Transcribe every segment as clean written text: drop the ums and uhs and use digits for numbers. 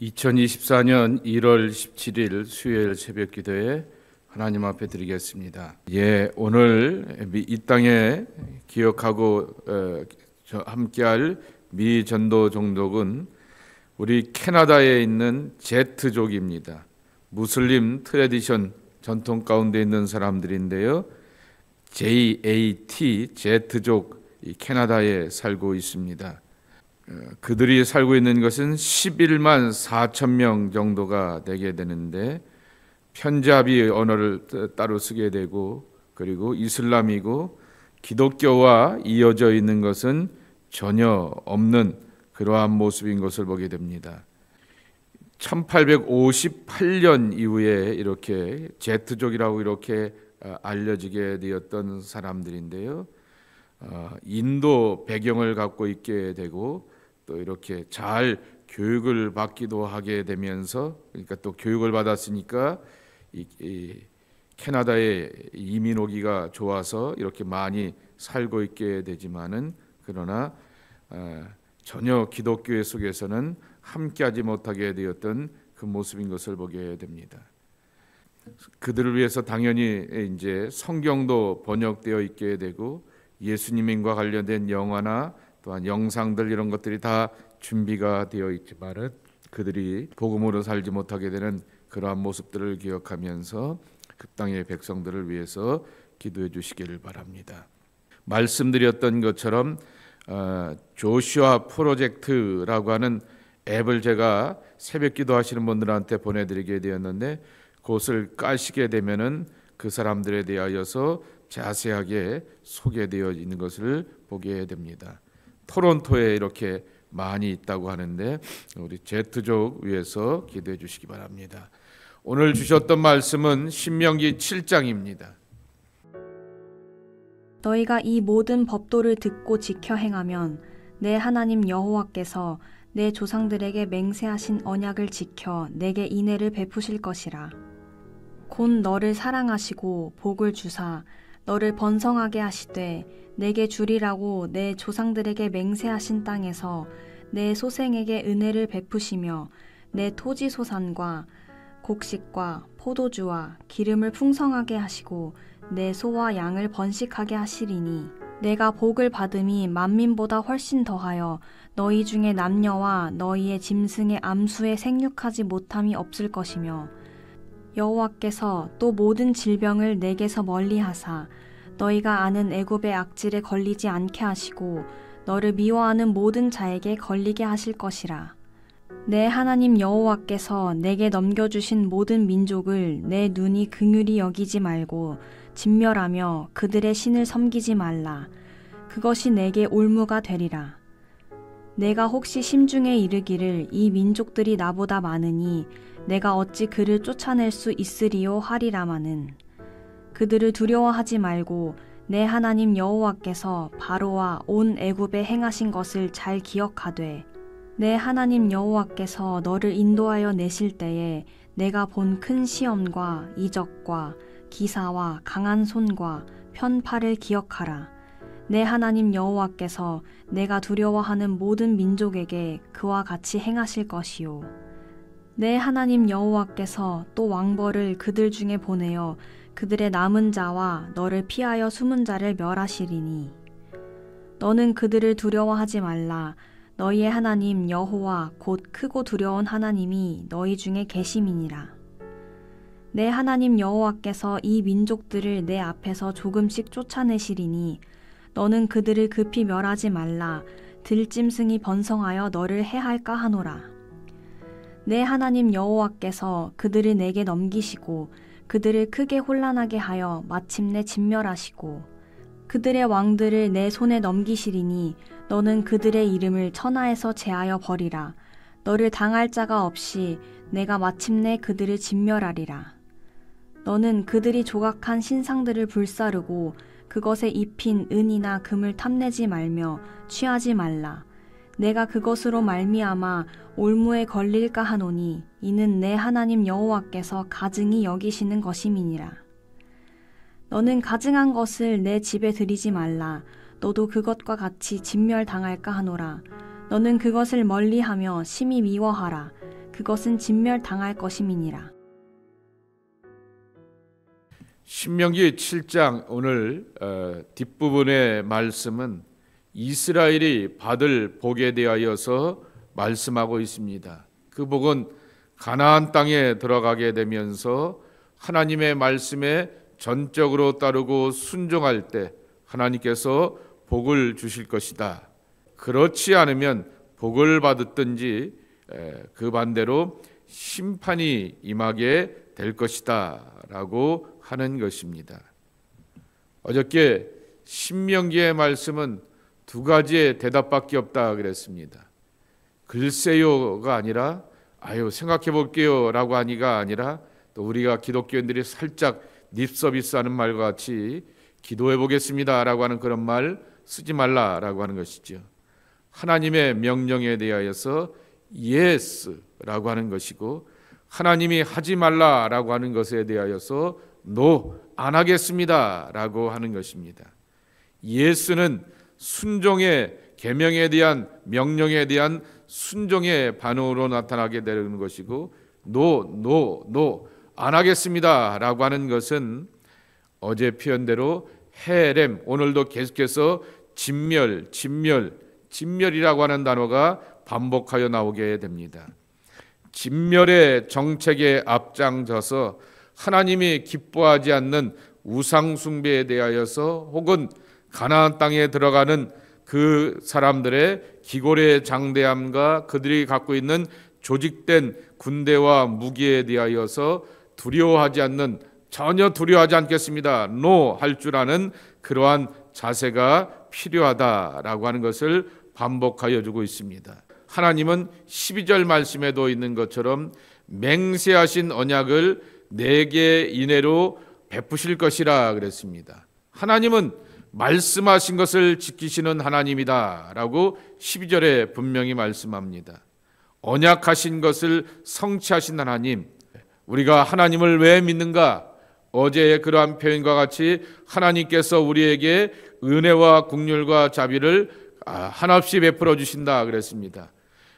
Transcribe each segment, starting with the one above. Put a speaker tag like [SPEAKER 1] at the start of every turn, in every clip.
[SPEAKER 1] 2024년 1월 17일 수요일 새벽 기도에 하나님 앞에 드리겠습니다. 오늘 이 땅에 기억하고 함께할 미 전도 종족은 우리 캐나다에 있는 제트족입니다. 무슬림 트래디션 전통 가운데 있는 사람들인데요. JAT 제트족 캐나다에 살고 있습니다. 그들이 살고 있는 것은 11만 4천 명 정도가 되게 되는데 편자비 언어를 따로 쓰게 되고 그리고 이슬람이고 기독교와 이어져 있는 것은 전혀 없는 그러한 모습인 것을 보게 됩니다. 1858년 이후에 이렇게 제트족이라고 이렇게 알려지게 되었던 사람들인데요. 인도 배경을 갖고 있게 되고 또 이렇게 잘 교육을 받기도 하게 되면서 그러니까 또 교육을 받았으니까 이 캐나다에 이민 오기가 좋아서 이렇게 많이 살고 있게 되지만은 그러나 전혀 기독교 속에서는 함께하지 못하게 되었던 그 모습인 것을 보게 됩니다. 그들을 위해서 당연히 이제 성경도 번역되어 있게 되고 예수님과 관련된 영화나 또한 영상들 이런 것들이 다 준비가 되어 있지만은 그들이 복음으로 살지 못하게 되는 그러한 모습들을 기억하면서 그 땅의 백성들을 위해서 기도해 주시기를 바랍니다. 말씀드렸던 것처럼 조슈아 프로젝트라고 하는 앱을 제가 새벽 기도하시는 분들한테 보내드리게 되었는데 그것을 까시게 되면은 그 사람들에 대하여서 자세하게 소개되어 있는 것을 보게 됩니다. 토론토에 이렇게 많이 있다고 하는데 우리 제트족 위해서 기도해 주시기 바랍니다. 오늘 주셨던 말씀은 신명기 7장입니다.
[SPEAKER 2] 너희가 이 모든 법도를 듣고 지켜 행하면 내 하나님 여호와께서 내 조상들에게 맹세하신 언약을 지켜 내게 인애를 베푸실 것이라. 곧 너를 사랑하시고 복을 주사 너를 번성하게 하시되 내게 주리라고 내 조상들에게 맹세하신 땅에서 내 소생에게 은혜를 베푸시며 내 토지 소산과 곡식과 포도주와 기름을 풍성하게 하시고 내 소와 양을 번식하게 하시리니 내가 복을 받음이 만민보다 훨씬 더하여 너희 중에 남녀와 너희의 짐승의 암수에 생육하지 못함이 없을 것이며 여호와께서 또 모든 질병을 내게서 멀리하사 너희가 아는 애굽의 악질에 걸리지 않게 하시고 너를 미워하는 모든 자에게 걸리게 하실 것이라. 내 하나님 여호와께서 내게 넘겨주신 모든 민족을 내 눈이 긍휼히 여기지 말고 진멸하며 그들의 신을 섬기지 말라. 그것이 내게 올무가 되리라. 내가 혹시 심중에 이르기를 이 민족들이 나보다 많으니 내가 어찌 그를 쫓아낼 수 있으리요 하리라마는 그들을 두려워하지 말고 내 하나님 여호와께서 바로와 온 애굽에 행하신 것을 잘 기억하되 내 하나님 여호와께서 너를 인도하여 내실 때에 내가 본 큰 시험과 이적과 기사와 강한 손과 편팔을 기억하라. 내 하나님 여호와께서 내가 두려워하는 모든 민족에게 그와 같이 행하실 것이요. 내 하나님 여호와께서 또 왕벌을 그들 중에 보내어 그들의 남은 자와 너를 피하여 숨은 자를 멸하시리니 너는 그들을 두려워하지 말라. 너희의 하나님 여호와 곧 크고 두려운 하나님이 너희 중에 계심이니라. 내 하나님 여호와께서 이 민족들을 내 앞에서 조금씩 쫓아내시리니 너는 그들을 급히 멸하지 말라. 들짐승이 번성하여 너를 해할까 하노라. 내 하나님 여호와께서 그들을 내게 넘기시고 그들을 크게 혼란하게 하여 마침내 진멸하시고 그들의 왕들을 내 손에 넘기시리니 너는 그들의 이름을 천하에서 제하여 버리라. 너를 당할 자가 없이 내가 마침내 그들을 진멸하리라. 너는 그들이 조각한 신상들을 불사르고 그것에 입힌 은이나 금을 탐내지 말며 취하지 말라. 내가 그것으로 말미암아 올무에 걸릴까 하노니 이는 내 하나님 여호와께서 가증히 여기시는 것임이니라. 너는 가증한 것을 내 집에 들이지 말라. 너도 그것과 같이 진멸당할까 하노라. 너는 그것을 멀리하며 심히 미워하라. 그것은 진멸당할 것임이니라.
[SPEAKER 1] 신명기 7장 오늘 뒷부분의 말씀은 이스라엘이 받을 복에 대하여서 말씀하고 있습니다. 그 복은 가나안 땅에 들어가게 되면서 하나님의 말씀에 전적으로 따르고 순종할 때 하나님께서 복을 주실 것이다. 그렇지 않으면 복을 받았든지 그 반대로 심판이 임하게 될 것이다 라고 하는 것입니다. 어저께 신명기의 말씀은 두 가지의 대답밖에 없다 그랬습니다. 글쎄요가 아니라 생각해 볼게요 라고 하니가 아니라 또 우리가 기독교인들이 살짝 립서비스하는 말과 같이 기도해 보겠습니다 라고 하는 그런 말 쓰지 말라라고 하는 것이죠. 하나님의 명령에 대하여서 예스라고 하는 것이고 하나님이 하지 말라라고 하는 것에 대하여서 노, 안 하겠습니다 라고 하는 것입니다. 예스는 순종의 계명에 대한 명령에 대한 순종의 반응으로 나타나게 되는 것이고 노 안 하겠습니다 라고 하는 것은 어제 표현대로 헤렘, 오늘도 계속해서 진멸이라고 하는 단어가 반복하여 나오게 됩니다. 진멸의 정책에 앞장서서 하나님이 기뻐하지 않는 우상 숭배에 대하여서 혹은 가나안 땅에 들어가는 그 사람들의 기골의 장대함과 그들이 갖고 있는 조직된 군대와 무기에 대하여서 전혀 두려워하지 않겠습니다. 노 할 줄 아는 그러한 자세가 필요하다라고 하는 것을 반복하여 주고 있습니다. 하나님은 12절 말씀에도 있는 것처럼 맹세하신 언약을 내게 이내로 베푸실 것이라 그랬습니다. 하나님은 말씀하신 것을 지키시는 하나님이다 라고 12절에 분명히 말씀합니다. 언약하신 것을 성취하신 하나님, 우리가 하나님을 왜 믿는가? 어제의 그러한 표현과 같이 하나님께서 우리에게 은혜와 긍휼과 자비를 한없이 베풀어 주신다 그랬습니다.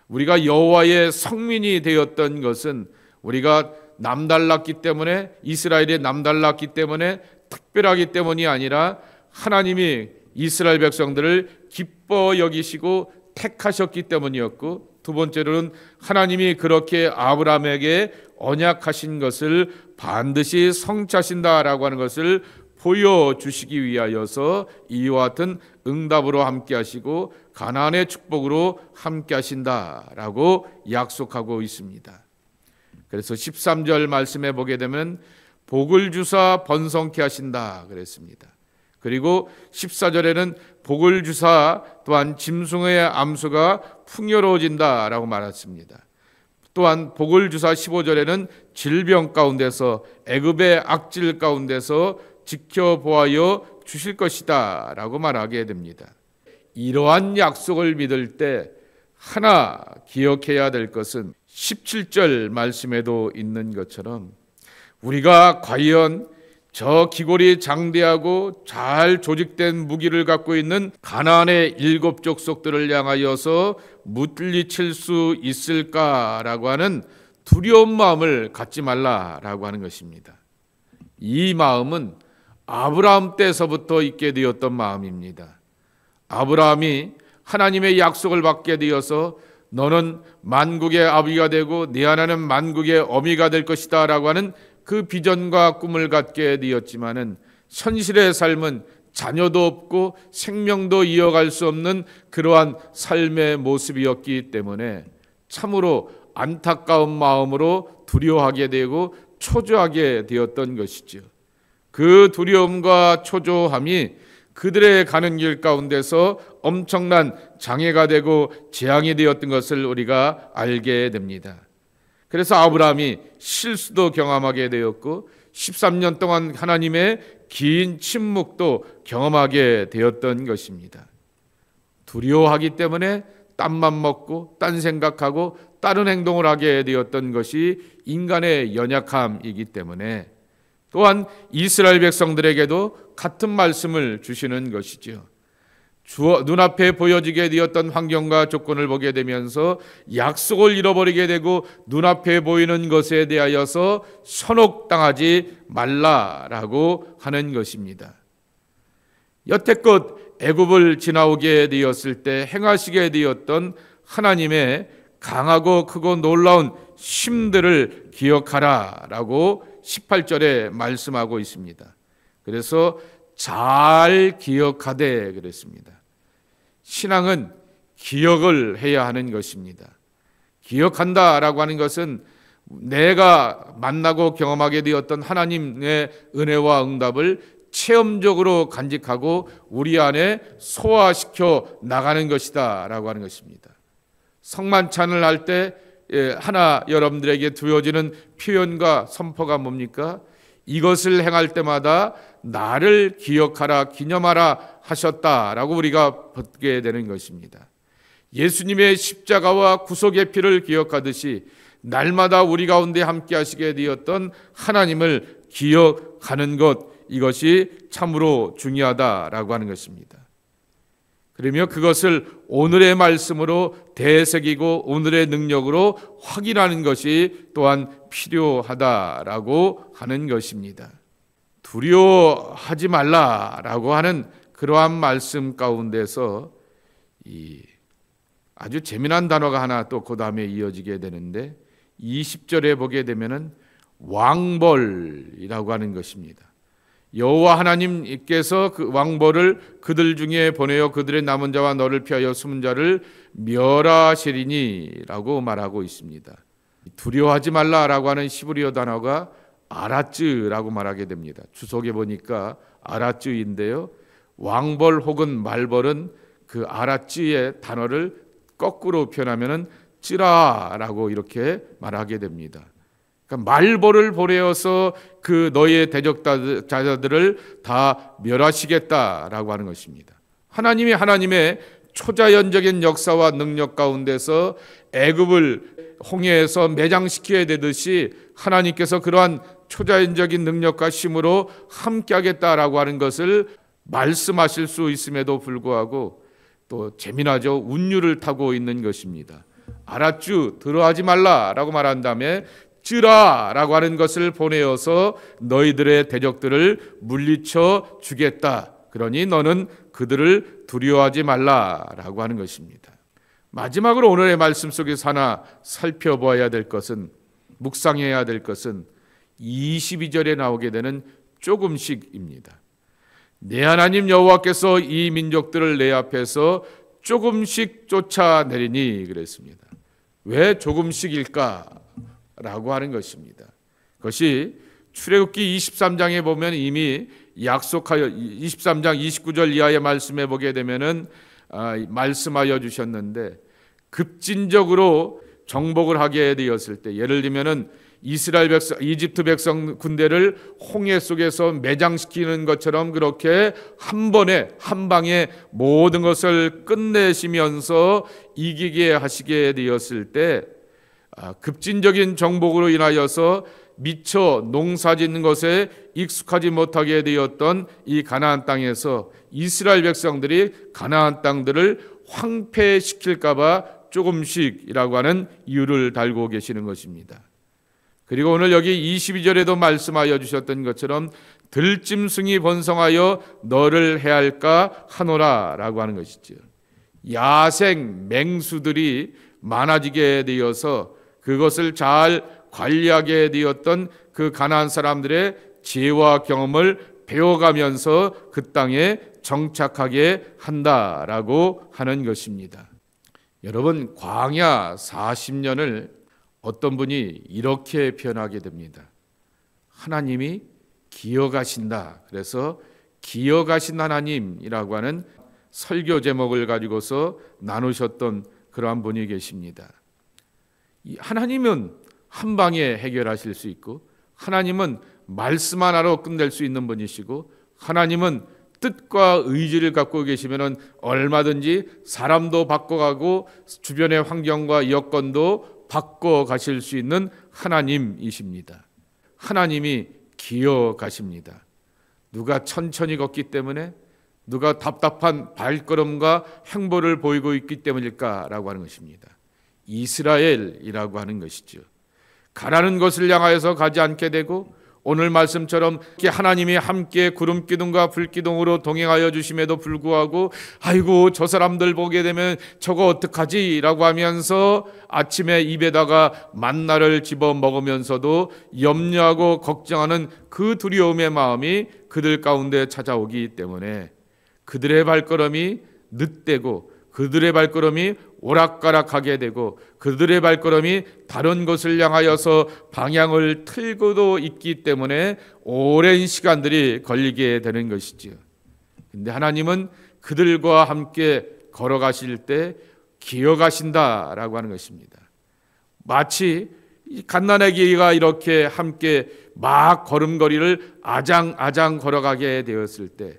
[SPEAKER 1] 우리가 여호와의 성민이 되었던 것은 우리가 남달랐기 때문에, 이스라엘이 남달랐기 때문에, 특별하기 때문이 아니라 하나님이 이스라엘 백성들을 기뻐 여기시고 택하셨기 때문이었고, 두 번째로는 하나님이 그렇게 아브라함에게 언약하신 것을 반드시 성취하신다라고 하는 것을 보여주시기 위하여서 이와 같은 응답으로 함께 하시고 가나안의 축복으로 함께 하신다라고 약속하고 있습니다. 그래서 13절 말씀에 보게 되면 복을 주사 번성케 하신다 그랬습니다. 그리고 14절에는 복을 주사 또한 짐승의 암수가 풍요로워진다라고 말했습니다. 또한 복을 주사 15절에는 질병 가운데서 애굽의 악질 가운데서 지켜보아여 주실 것이다 라고 말하게 됩니다. 이러한 약속을 믿을 때 하나 기억해야 될 것은 17절 말씀에도 있는 것처럼 우리가 과연 저 기골이 장대하고 잘 조직된 무기를 갖고 있는 가나안의 7 족속들을 향하여서 물리칠 수 있을까라고 하는 두려운 마음을 갖지 말라라고 하는 것입니다. 이 마음은 아브라함 때서부터 있게 되었던 마음입니다. 아브라함이 하나님의 약속을 받게 되어서 너는 만국의 아비가 되고 네 하나는 만국의 어미가 될 것이다 라고 하는 그 비전과 꿈을 갖게 되었지만은 현실의 삶은 자녀도 없고 생명도 이어갈 수 없는 그러한 삶의 모습이었기 때문에 참으로 안타까운 마음으로 두려워하게 되고 초조하게 되었던 것이죠. 그 두려움과 초조함이 그들의 가는 길 가운데서 엄청난 장애가 되고 재앙이 되었던 것을 우리가 알게 됩니다. 그래서 아브라함이 실수도 경험하게 되었고 13년 동안 하나님의 긴 침묵도 경험하게 되었던 것입니다. 두려워하기 때문에 딴만 먹고 딴 생각하고 다른 행동을 하게 되었던 것이 인간의 연약함이기 때문에 또한 이스라엘 백성들에게도 같은 말씀을 주시는 것이죠. 눈앞에 보여지게 되었던 환경과 조건을 보게 되면서 약속을 잃어버리게 되고 눈앞에 보이는 것에 대하여서 현혹당하지 말라라고 하는 것입니다. 여태껏 애굽을 지나오게 되었을 때 행하시게 되었던 하나님의 강하고 크고 놀라운 힘들을 기억하라라고 18절에 말씀하고 있습니다. 그래서 잘 기억하되 그랬습니다. 신앙은 기억을 해야 하는 것입니다. 기억한다라고 하는 것은 내가 만나고 경험하게 되었던 하나님의 은혜와 응답을 체험적으로 간직하고 우리 안에 소화시켜 나가는 것이다 라고 하는 것입니다. 성만찬을 할 때 하나 여러분들에게 두어지는 표현과 선포가 뭡니까? 이것을 행할 때마다 나를 기억하라 기념하라 하셨다라고 우리가 받게 되는 것입니다. 예수님의 십자가와 구속의 피를 기억하듯이 날마다 우리 가운데 함께 하시게 되었던 하나님을 기억하는 것, 이것이 참으로 중요하다라고 하는 것입니다. 그러며 그것을 오늘의 말씀으로 되새기고 오늘의 능력으로 확인하는 것이 또한 필요하다라고 하는 것입니다. 두려워하지 말라라고 하는 그러한 말씀 가운데서 아주 재미난 단어가 하나 또 그 다음에 이어지게 되는데 20절에 보게 되면은 왕벌이라고 하는 것입니다. 여호와 하나님께서 그 왕벌을 그들 중에 보내어 그들의 남은 자와 너를 피하여 숨은 자를 멸하시리니라고 말하고 있습니다. 두려워하지 말라라고 하는 히브리어 단어가 아라쯔라고 말하게 됩니다. 주석에 보니까 아라쯔인데요. 왕벌 혹은 말벌은 그 아라쯔의 단어를 거꾸로 표현하면은 찌라라고 이렇게 말하게 됩니다. 그러니까 말벌을 보내어서 그 너희의 대적자들을 다 멸하시겠다라고 하는 것입니다. 하나님이 하나님의 초자연적인 역사와 능력 가운데서 애굽을 홍해에서 매장시켜야 되듯이 하나님께서 그러한 초자연적인 능력과 힘으로 함께하겠다라고 하는 것을 말씀하실 수 있음에도 불구하고 또 재미나죠. 운율을 타고 있는 것입니다. 아라쭈 들어하지 말라라고 말한 다음에 찌라라고 하는 것을 보내어서 너희들의 대적들을 물리쳐 주겠다. 그러니 너는 그들을 두려워하지 말라라고 하는 것입니다. 마지막으로 오늘의 말씀 속에서 하나 살펴보아야 될 것은, 묵상해야 될 것은 22절에 나오게 되는 조금씩입니다. 내 하나님 여호와께서 이 민족들을 내 앞에서 조금씩 쫓아내리니 그랬습니다. 왜 조금씩일까? 라고 하는 것입니다. 그것이 출애굽기 23장에 보면 이미 약속하여 23장 29절 이하의 말씀에 보게 되면은 말씀하여 주셨는데 급진적으로 정복을 하게 되었을 때 예를 들면은 이스라엘 백성, 이집트 백성 군대를 홍해 속에서 매장시키는 것처럼 그렇게 한 번에 한 방에 모든 것을 끝내시면서 이기게 하시게 되었을 때 급진적인 정복으로 인하여서 미처 농사 짓는 것에 익숙하지 못하게 되었던 이 가나안 땅에서 이스라엘 백성들이 가나안 땅들을 황폐시킬까 봐 조금씩이라고 하는 이유를 달고 계시는 것입니다. 그리고 오늘 여기 22절에도 말씀하여 주셨던 것처럼 들짐승이 번성하여 너를 해할까 하노라 라고 하는 것이죠. 야생 맹수들이 많아지게 되어서 그것을 잘 관리하게 되었던 그 가나안 사람들의 지혜와 경험을 배워가면서 그 땅에 정착하게 한다라고 하는 것입니다. 여러분, 광야 40년을 어떤 분이 이렇게 표현하게 됩니다. 하나님이 기억하신다. 그래서 기억하신 하나님이라고 하는 설교 제목을 가지고서 나누셨던 그러한 분이 계십니다. 하나님은 한 방에 해결하실 수 있고 하나님은 말씀 하나로 끝낼 수 있는 분이시고 하나님은 뜻과 의지를 갖고 계시면 얼마든지 사람도 바꿔가고 주변의 환경과 여건도 바꿔가실 수 있는 하나님이십니다. 하나님이 기어가십니다. 누가 천천히 걷기 때문에 누가 답답한 발걸음과 행보를 보이고 있기 때문일까라고 하는 것입니다. 이스라엘이라고 하는 것이죠. 가라는 것을 향하여서 가지 않게 되고, 오늘 말씀처럼 하나님이 함께 구름 기둥과 불 기둥으로 동행하여 주심에도 불구하고 아이고 저 사람들 보게 되면 저거 어떡하지? 라고 하면서 아침에 입에다가 만나를 집어 먹으면서도 염려하고 걱정하는 그 두려움의 마음이 그들 가운데 찾아오기 때문에 그들의 발걸음이 늦되고 그들의 발걸음이 오락가락하게 되고 그들의 발걸음이 다른 곳을 향하여서 방향을 틀고도 있기 때문에 오랜 시간들이 걸리게 되는 것이지요. 그런데 하나님은 그들과 함께 걸어가실 때 기어가신다라고 하는 것입니다. 마치 갓난아기가 이렇게 함께 막 걸음걸이를 아장아장 걸어가게 되었을 때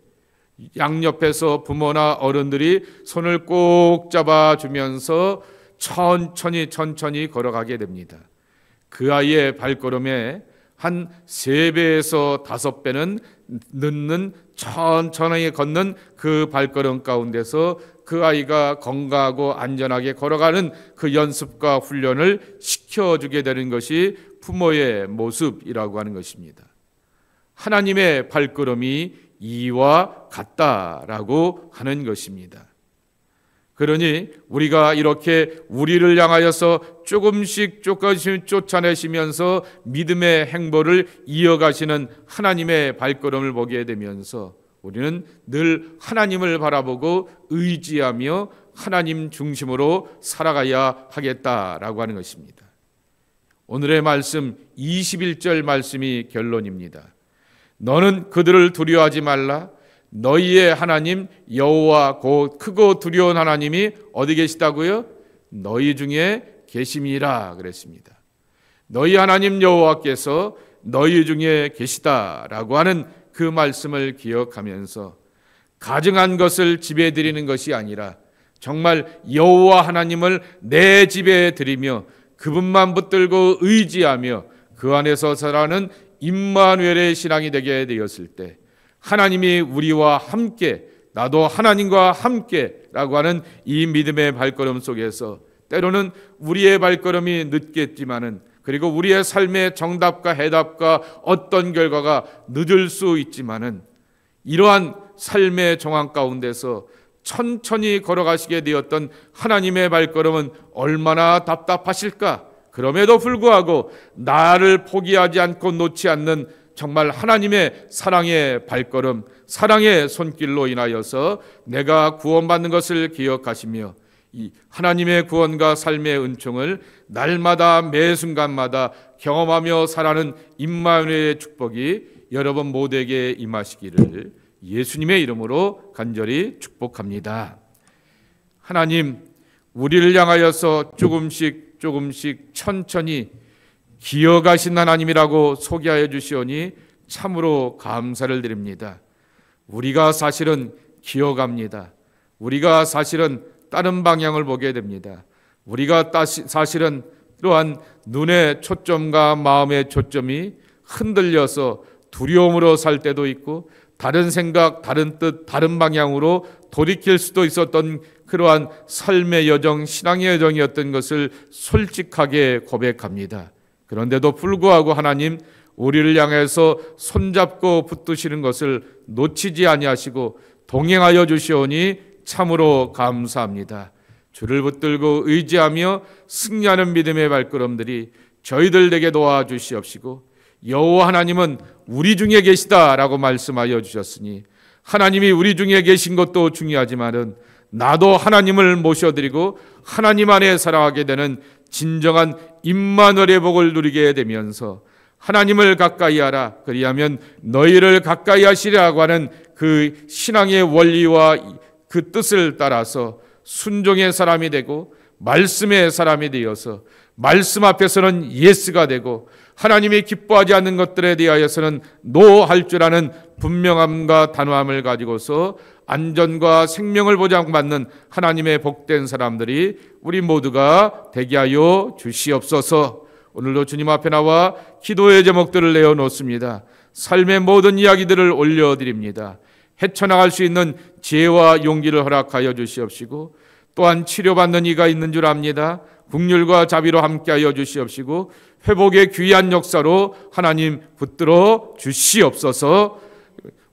[SPEAKER 1] 양옆에서 부모나 어른들이 손을 꼭 잡아주면서 천천히 걸어가게 됩니다. 그 아이의 발걸음에 한 3배에서 5배는 늦는 천천히 걷는 그 발걸음 가운데서 그 아이가 건강하고 안전하게 걸어가는 그 연습과 훈련을 시켜주게 되는 것이 부모의 모습이라고 하는 것입니다. 하나님의 발걸음이 이와 같다라고 하는 것입니다. 그러니 우리가 이렇게 우리를 향하여서 조금씩 쫓아내시면서 믿음의 행보를 이어가시는 하나님의 발걸음을 보게 되면서 우리는 늘 하나님을 바라보고 의지하며 하나님 중심으로 살아가야 하겠다라고 하는 것입니다. 오늘의 말씀 21절 말씀이 결론입니다. 너는 그들을 두려워하지 말라. 너희의 하나님 여호와 곧 크고 두려운 하나님이 어디 계시다고요? 너희 중에 계심이라 그랬습니다. 너희 하나님 여호와께서 너희 중에 계시다라고 하는 그 말씀을 기억하면서 가증한 것을 집에 드리는 것이 아니라 정말 여호와 하나님을 내 집에 드리며 그분만 붙들고 의지하며 그 안에서 살아가는 임마누엘의 신앙이 되게 되었을 때 하나님이 우리와 함께, 나도 하나님과 함께라고 하는 이 믿음의 발걸음 속에서 때로는 우리의 발걸음이 늦겠지만은 그리고 우리의 삶의 정답과 해답과 어떤 결과가 늦을 수 있지만은 이러한 삶의 정황 가운데서 천천히 걸어가시게 되었던 하나님의 발걸음은 얼마나 답답하실까? 그럼에도 불구하고 나를 포기하지 않고 놓지 않는 정말 하나님의 사랑의 발걸음, 사랑의 손길로 인하여서 내가 구원받는 것을 기억하시며 이 하나님의 구원과 삶의 은총을 날마다 매 순간마다 경험하며 살아가는 임마누엘의 축복이 여러분 모두에게 임하시기를 예수님의 이름으로 간절히 축복합니다. 하나님, 우리를 향하여서 조금씩 천천히 기어가신 하나님이라고 소개하여 주시오니 참으로 감사를 드립니다. 우리가 사실은 기어갑니다. 우리가 사실은 다른 방향을 보게 됩니다. 우리가 사실은 또한 눈의 초점과 마음의 초점이 흔들려서 두려움으로 살 때도 있고 다른 생각, 다른 뜻, 다른 방향으로 돌이킬 수도 있었던 그러한 삶의 여정, 신앙의 여정이었던 것을 솔직하게 고백합니다. 그런데도 불구하고 하나님, 우리를 향해서 손잡고 붙드시는 것을 놓치지 아니하시고 동행하여 주시오니 참으로 감사합니다. 주를 붙들고 의지하며 승리하는 믿음의 발걸음들이 저희들에게 도와주시옵시고 여호와 하나님은 우리 중에 계시다라고 말씀하여 주셨으니 하나님이 우리 중에 계신 것도 중요하지만은 나도 하나님을 모셔드리고 하나님 안에 살아가게 되는 진정한 임마누엘의 복을 누리게 되면서 하나님을 가까이 하라 그리하면 너희를 가까이 하시리라고 하는 그 신앙의 원리와 그 뜻을 따라서 순종의 사람이 되고 말씀의 사람이 되어서 말씀 앞에서는 예스가 되고 하나님이 기뻐하지 않는 것들에 대하여서는 노할 줄 아는 분명함과 단호함을 가지고서 안전과 생명을 보장받는 하나님의 복된 사람들이 우리 모두가 되게 하여 주시옵소서. 오늘도 주님 앞에 나와 기도의 제목들을 내어놓습니다. 삶의 모든 이야기들을 올려드립니다. 헤쳐나갈 수 있는 지혜와 용기를 허락하여 주시옵시고, 또한 치료받는 이가 있는 줄 압니다. 긍휼과 자비로 함께하여 주시옵시고, 회복의 귀한 역사로 하나님 붙들어 주시옵소서.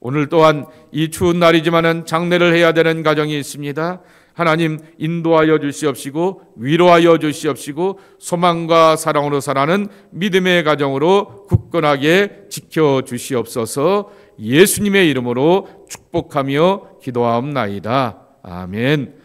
[SPEAKER 1] 오늘 또한 이 추운 날이지만은 장례를 해야 되는 가정이 있습니다. 하나님 인도하여 주시옵시고, 위로하여 주시옵시고, 소망과 사랑으로 살아가는 믿음의 가정으로 굳건하게 지켜 주시옵소서. 예수님의 이름으로 축복하며 기도하옵나이다. 아멘.